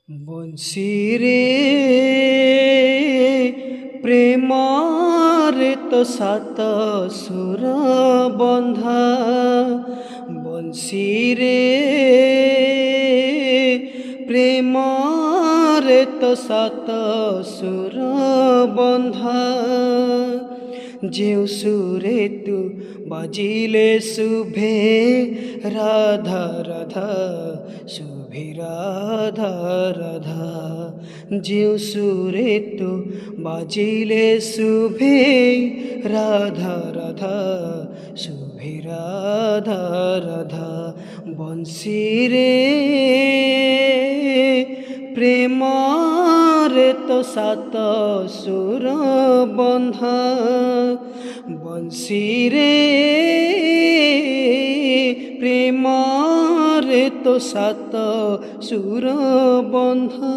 বংশীরে প্রেমার তো সাত সুর বন্ধা বংশীরে প্রেমার তো সাত সুর বন্ধা যেউ সুরে তু বাজিলে শুভে রাধা রাধা শুভে রাধা রাধা যেউ সুরে তু বাজিলে শুভে রাধা রাধা শুভে রাধা রাধা বংশীরে প্রেমার তো সাত সুর বন্ধা বংশীরে প্রেমার তো সাত সুর বন্ধা।